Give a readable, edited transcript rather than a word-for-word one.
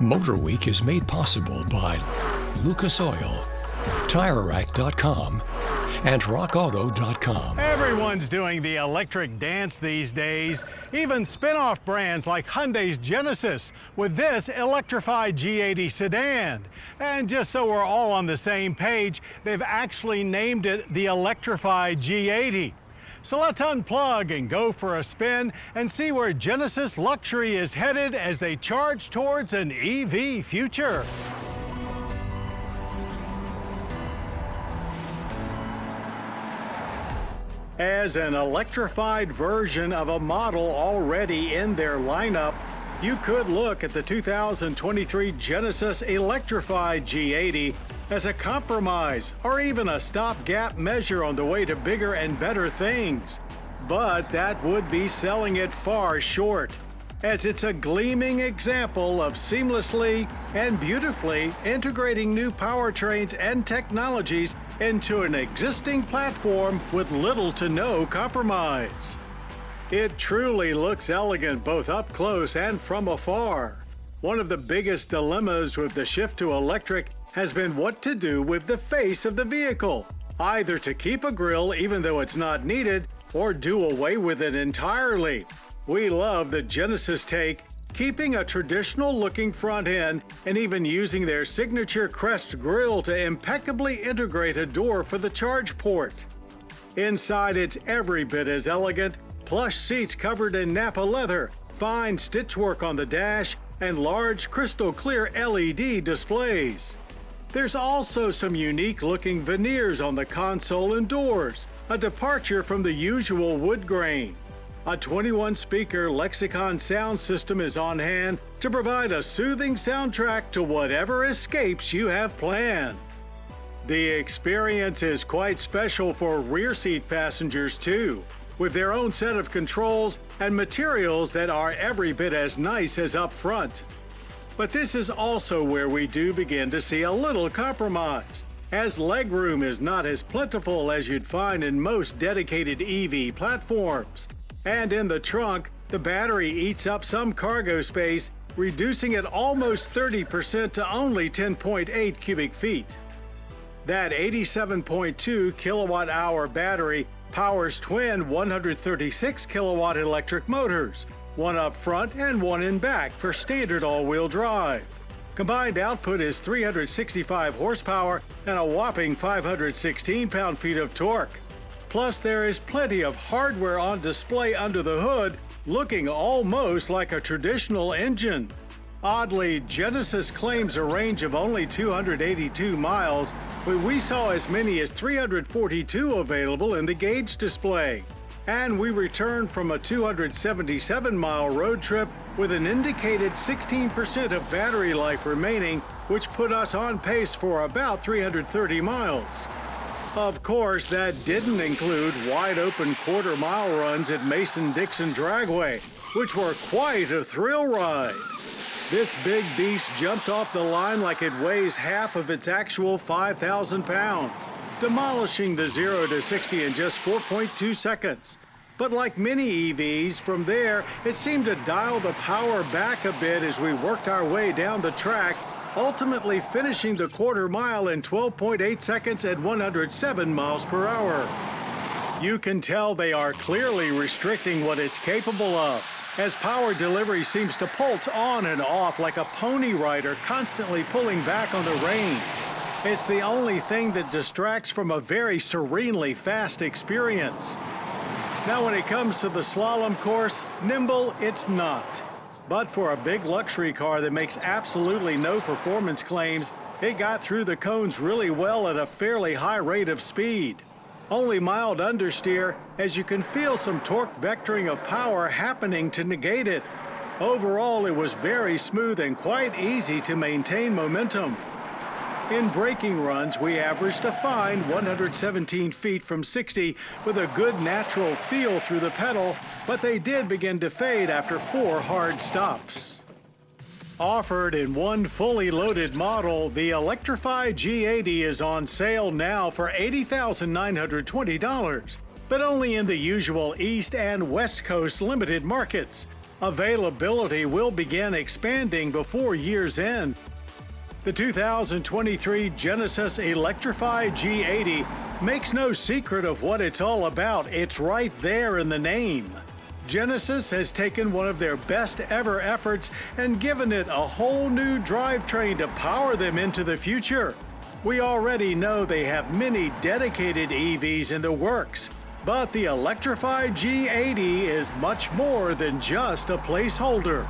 MotorWeek is made possible by Lucas Oil, TireRack.com, and RockAuto.com. Everyone's doing the electric dance these days, even spin-off brands like Hyundai's Genesis with this Electrified G80 sedan. And just so we're all on the same page, they've actually named it the Electrified G80. So let's unplug and go for a spin and see where Genesis Luxury is headed as they charge towards an EV future. As an electrified version of a model already in their lineup, you could look at the 2023 Genesis Electrified G80 as a compromise or even a stopgap measure on the way to bigger and better things. But that would be selling it far short, as it's a gleaming example of seamlessly and beautifully integrating new powertrains and technologies into an existing platform with little to no compromise. It truly looks elegant both up close and from afar. One of the biggest dilemmas with the shift to electric has been what to do with the face of the vehicle, either to keep a grille even though it's not needed or do away with it entirely. We love the Genesis take, keeping a traditional looking front end and even using their signature crest grille to impeccably integrate a door for the charge port. Inside, it's every bit as elegant, plush seats covered in Napa leather, fine stitchwork on the dash, and large crystal clear LED displays. There's also some unique looking veneers on the console and doors, a departure from the usual wood grain. A 21-speaker Lexicon sound system is on hand to provide a soothing soundtrack to whatever escapes you have planned. The experience is quite special for rear seat passengers too, with their own set of controls and materials that are every bit as nice as up front. But this is also where we do begin to see a little compromise, as legroom is not as plentiful as you'd find in most dedicated EV platforms. And in the trunk, the battery eats up some cargo space, reducing it almost 30% to only 10.8 cubic feet. That 87.2 kilowatt-hour battery powers twin 136 kilowatt electric motors, one up front and one in back for standard all-wheel drive. Combined output is 365 horsepower and a whopping 516 pound-feet of torque. Plus, there is plenty of hardware on display under the hood, looking almost like a traditional engine. Oddly, Genesis claims a range of only 282 miles, but we saw as many as 342 available in the gauge display. And we returned from a 277-mile road trip with an indicated 16% of battery life remaining, which put us on pace for about 330 miles. Of course, that didn't include wide-open quarter-mile runs at Mason-Dixon Dragway, which were quite a thrill ride. This big beast jumped off the line like it weighs half of its actual 5,000 pounds, demolishing the 0 to 60 in just 4.2 seconds. But like many EVs, from there, it seemed to dial the power back a bit as we worked our way down the track, ultimately finishing the quarter mile in 12.8 seconds at 107 miles per hour. You can tell they are clearly restricting what it's capable of, as power delivery seems to pulse on and off like a pony rider constantly pulling back on the reins. It's the only thing that distracts from a very serenely fast experience. Now, when it comes to the slalom course, nimble it's not. But for a big luxury car that makes absolutely no performance claims, it got through the cones really well at a fairly high rate of speed. Only mild understeer, as you can feel some torque vectoring of power happening to negate it. Overall, it was very smooth and quite easy to maintain momentum. In braking runs, we averaged a fine 117 feet from 60 with a good natural feel through the pedal, but they did begin to fade after 4 hard stops. Offered in one fully loaded model, the Electrified G80 is on sale now for $80,920, but only in the usual East and West Coast limited markets. Availability will begin expanding before year's end. The 2023 Genesis Electrified G80 makes no secret of what it's all about. It's right there in the name. Genesis has taken one of their best ever efforts and given it a whole new drivetrain to power them into the future. We already know they have many dedicated EVs in the works, but the Electrified G80 is much more than just a placeholder.